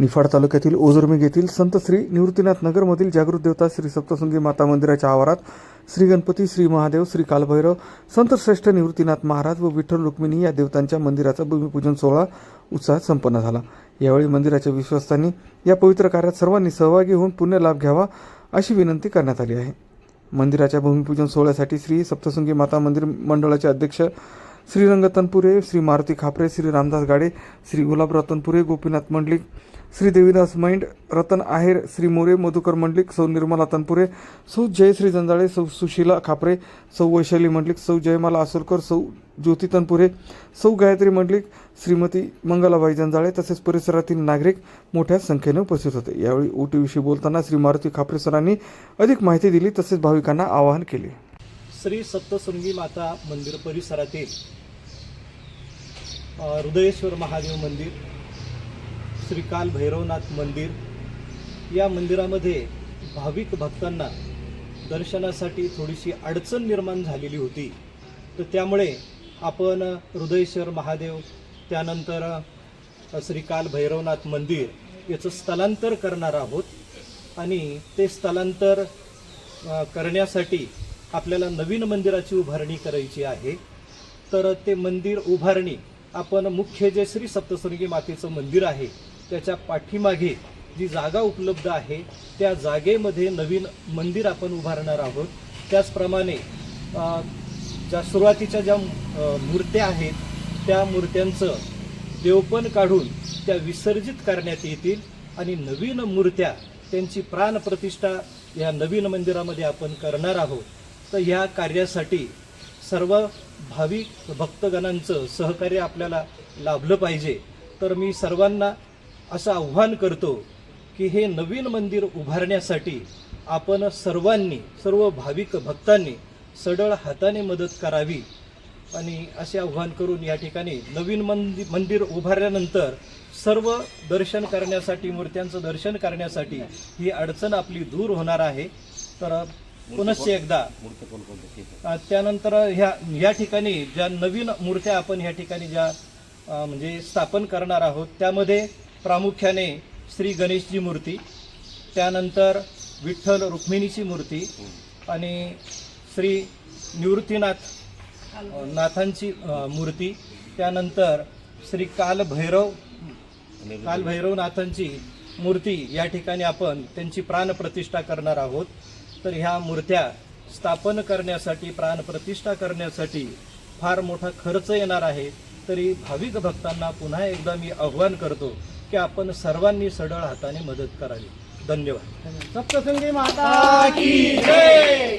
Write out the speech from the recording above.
निफाड तालुक्यातील ओझरमेघ येथील संत श्री निवृत्तीनाथ नगरमधील जागृत देवता श्री सप्तशृंगी माता मंदिराच्या आवारात श्री गणपती, श्री महादेव, श्री कालभैरव, संत श्रेष्ठ निवृत्तीनाथ महाराज व विठ्ठल रुक्मिणी या देवतांच्या मंदिराचा भूमिपूजन सोहळा उत्साहात संपन्न झाला। यावेळी मंदिराच्या विश्वस्तांनी या पवित्र कार्यात सर्वांनी सहभागी होऊन पुण्य लाभ घ्यावा अशी विनंती करण्यात आली आहे। मंदिराच्या भूमिपूजन सोहळ्यासाठी श्री सप्तशृंगी माता मंदिर मंडळाचे अध्यक्ष श्रीरंग तनपुरे, श्री मारुती खापरे, श्री रामदास गाडे, श्री गुलाबराव तनपुरे, गोपीनाथ मंडलिक, श्री देवीदास मैंड, रतन आहेर, श्री मोरे, मधुकर मंडलिक, सौ निर्मला तनपुरे, सौ जयश्री जंजाळे, सौ सुशीला खापरे, सौ वैशाली मंडलिक, सौ जयमाला आसोलकर, सौ ज्योती तनपुरे, सौ गायत्री मंडलिक, श्रीमती मंगलाबाई जंजाळे तसेच परिसरातील नागरिक मोठ्या संख्येने उपस्थित होते। यावेळी ओटीविषयी बोलताना श्री मारुती खापरे सरांनी अधिक माहिती दिली तसेच भाविकांना आवाहन केले। श्री सप्तशृंगी माता मंदिर परिसरातील हृदयेश्वर महादेव मंदिर, श्री काल भैरवनाथ मंदिर या मंदिरामध्ये भाविक भक्तांना दर्शनासाठी थोडीशी अडचण निर्माण झालेली होती। तर त्यामुळे आपण हृदयेश्वर महादेव त्यानंतर श्री काल भैरवनाथ मंदिर याचं स्थलांतर करणार आहोत आणि ते स्थलांतर करण्यासाठी आपल्याला नवीन मंदिराची उभारणी करायची आहे। तर ते मंदिर उभारणी आपण मुख्य जे श्री सप्तशृंगी मातेचं मंदिर आहे त्याच्या पाठीमागे जी जागा उपलब्ध आहे त्या जागेमध्ये नवीन मंदिर आपण उभारणार आहोत। त्याचप्रमाणे ज्या सुरुवातीच्या ज्या मूर्त्या आहेत त्या मूर्त्यांचं देवपण काढून त्या विसर्जित करण्यात येतील आणि नवीन मूर्त्या त्यांची प्राणप्रतिष्ठा या नवीन मंदिरामध्ये आपण करणार आहोत। तर ह्या कार्यासाठी सर्व भाविक भक्तगणांचं सहकार्य आपल्याला लाभलं पाहिजे। तर मी सर्वांना असं आव्हान करतो की हे नवीन मंदिर उभारण्यासाठी आपण सर्व भाविक भक्तांनी सढळ हाताने मदत करावी आणि असे आव्हान करून या ठिकाणी नवीन मंदिर उभारल्यानंतर सर्व दर्शन करण्यासाठी मूर्त्यांचं दर्शन करण्यासाठी ही अडचण आपली दूर होणार आहे। तर पुनश्च एकदा त्यानंतर ह्या ठिकाणी ज्या नवीन मूर्त्या आपण ह्या ठिकाणी ज्या म्हणजे स्थापन करणार आहोत त्यामध्ये प्रामुख्याने श्री गणेशजी मूर्ती, त्यानंतर विठ्ठल रुक्मिणीची मूर्ती आणि श्री निवृत्तीनाथ नाथांची मूर्ती, त्यानंतर श्री कालभैरवनाथांची मूर्ती या ठिकाणी आपण त्यांची प्राणप्रतिष्ठा करणार आहोत। तर ह्या मूर्त्या स्थापन करण्यासाठी प्राणप्रतिष्ठा करण्यासाठी फार मोठा खर्च येणार आहे। तरी भाविक भक्तांना पुन्हा एकदा मी आव्हान करतो की आपण सर्वांनी सढळ हाताने मदत करावी। धन्यवाद। सप्तशृंगी माता की जय।